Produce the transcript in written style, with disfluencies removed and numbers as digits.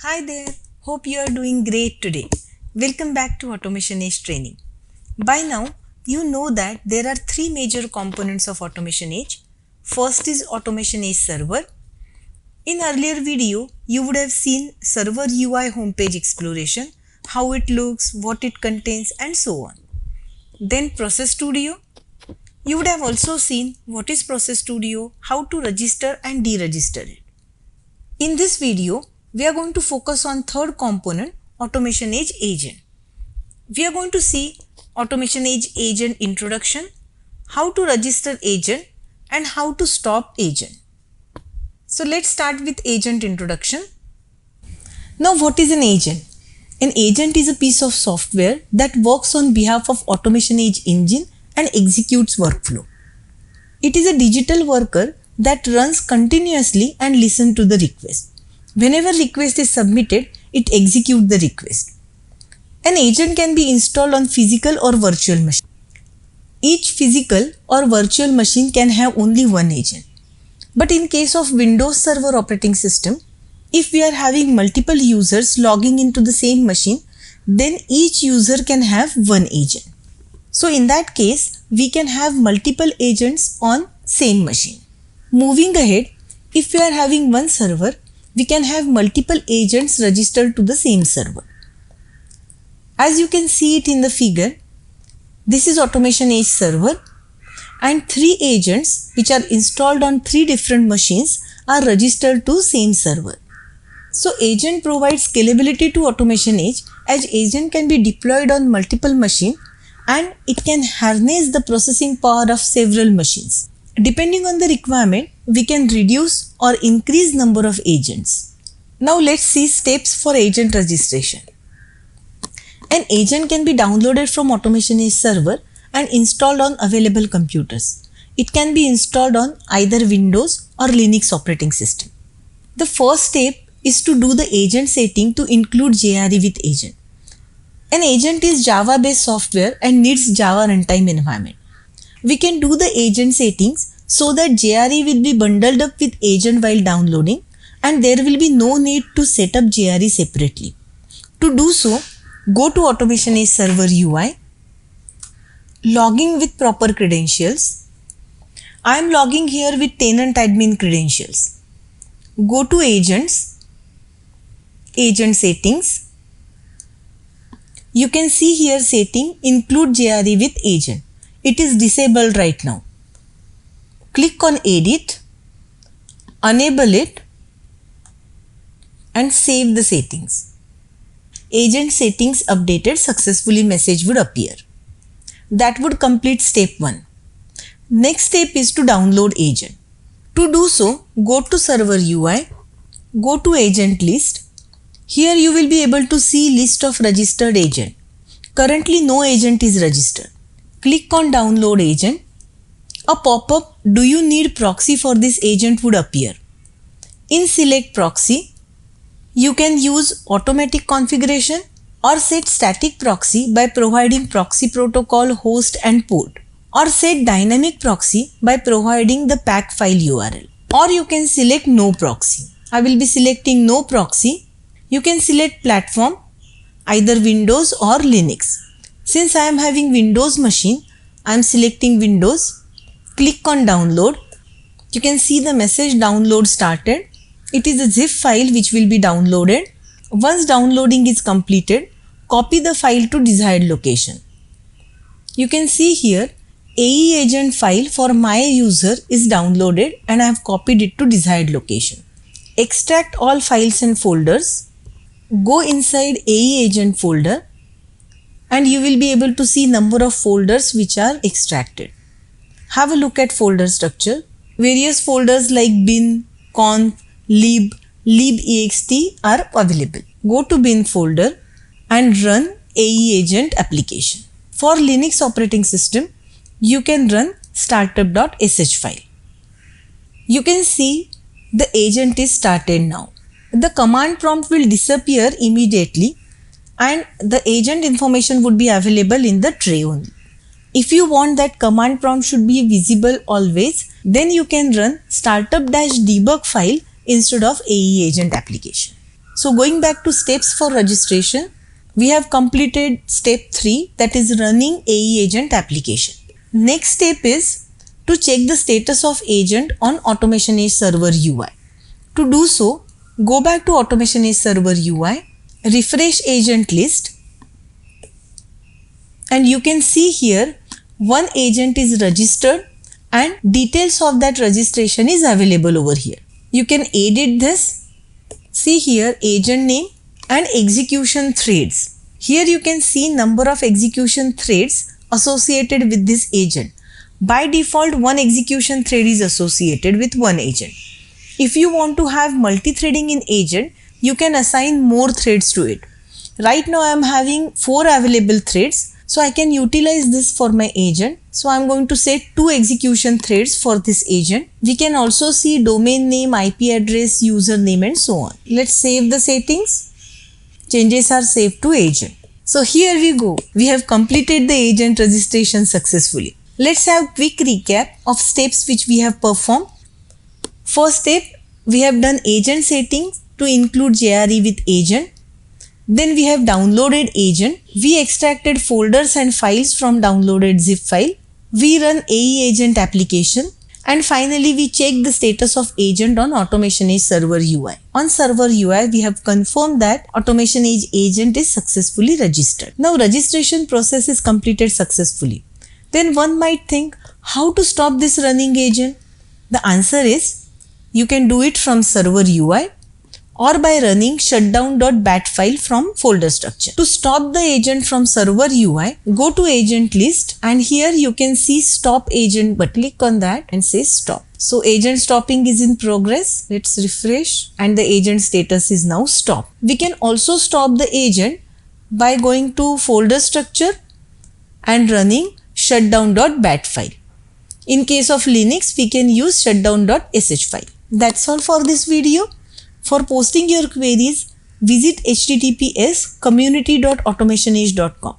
Hi there, hope you are doing great today. Welcome back to AutomationEdge training. By now, you know that there are three major components of AutomationEdge. First is AutomationEdge Server. In earlier video, you would have seen Server UI homepage exploration, how it looks, what it contains and so on. Then Process Studio. You would have also seen what is Process Studio, how to register and deregister it. In this video, we are going to focus on third component, AutomationEdge Agent. We are going to see AutomationEdge Agent introduction, how to register agent and how to stop agent. So let's start with agent introduction. Now what is an agent? An agent is a piece of software that works on behalf of AutomationEdge engine and executes workflow. It is a digital worker that runs continuously and listens to the request. Whenever request is submitted, it executes the request. An agent can be installed on physical or virtual machine. Each physical or virtual machine can have only one agent. But in case of Windows Server operating system, if we are having multiple users logging into the same machine, then each user can have one agent. So in that case, we can have multiple agents on same machine. Moving ahead, if we are having one server, we can have multiple agents registered to the same server. As you can see it in the figure, this is AutomationEdge Server and three agents which are installed on three different machines are registered to same server. So agent provides scalability to AutomationEdge as agent can be deployed on multiple machines and it can harness the processing power of several machines. Depending on the requirement, we can reduce or increase number of agents. Now let's see steps for agent registration. An agent can be downloaded from AutomationEdge Server and installed on available computers. It can be installed on either Windows or Linux operating system. The first step is to do the agent setting to include JRE with agent. An agent is Java-based software and needs Java runtime environment. We can do the agent settings so that JRE will be bundled up with agent while downloading and there will be no need to set up JRE separately. To do so, go to AutomationEdge Server UI, logging with proper credentials. I am logging here with tenant admin credentials. Go to Agents, Agent Settings. You can see here setting include JRE with agent. It is disabled right now. Click on Edit, enable it and save the settings. Agent settings updated successfully message would appear. That would complete step 1. Next step is to download agent. To do so, go to Server UI, go to Agent List. Here you will be able to see list of registered agent. Currently no agent is registered. Click on Download Agent. A pop-up "Do you need proxy for this agent" would appear. In Select Proxy, you can use automatic configuration or set static proxy by providing proxy protocol, host and port, or set dynamic proxy by providing the pack file URL. Or you can select no proxy. I will be selecting no proxy. You can select platform, either Windows or Linux. Since I am having Windows machine, I am selecting Windows. Click on download. You can see the message download started. It is a zip file which will be downloaded. Once downloading is completed, copy the file to desired location. You can see here AE agent file for my user is downloaded and I have copied it to desired location. Extract all files and folders. Go inside AE agent folder and you will be able to see number of folders which are extracted. Have a look at folder structure. Various folders like bin, conf, lib, libext are available. Go to bin folder and run AE agent application. For Linux operating system, you can run startup.sh file. You can see the agent is started now. The command prompt will disappear immediately and the agent information would be available in the tray only. If you want that command prompt should be visible always, then you can run startup-debug file instead of AE agent application. So going back to steps for registration, we have completed step 3, that is running AE agent application. Next step is to check the status of agent on AutomationEdge Server UI. To do so, go back to AutomationEdge Server UI, refresh agent list, and you can see here one agent is registered and details of that registration is available over here. You can edit this. See here agent name and execution threads. Here you can see number of execution threads associated with this agent. By default, one execution thread is associated with one agent. If you want to have multi-threading in agent, you can assign more threads to it. Right now I am having 4 available threads, so I can utilize this for my agent. So I am going to set 2 execution threads for this agent. We can also see domain name, IP address, username and so on. Let's save the settings. Changes are saved to agent. So here we go. We have completed the agent registration successfully. Let's have quick recap of steps which we have performed. First step, we have done agent settings to include JRE with agent. Then we have downloaded agent. We extracted folders and files from downloaded zip file. We run AE agent application. And finally, we check the status of agent on AutomationEdge Server UI. On Server UI, we have confirmed that AutomationEdge agent is successfully registered. Now, registration process is completed successfully. Then one might think, how to stop this running agent? The answer is, you can do it from Server UI or by running shutdown.bat file from folder structure. To stop the agent from Server UI, go to agent list and here you can see stop agent, but click on that and say stop. So agent stopping is in progress. Let's refresh and the agent status is now stop. We can also stop the agent by going to folder structure and running shutdown.bat file. In case of Linux, we can use shutdown.sh file. That's all for this video. For posting your queries, visit https://community.automationedge.com.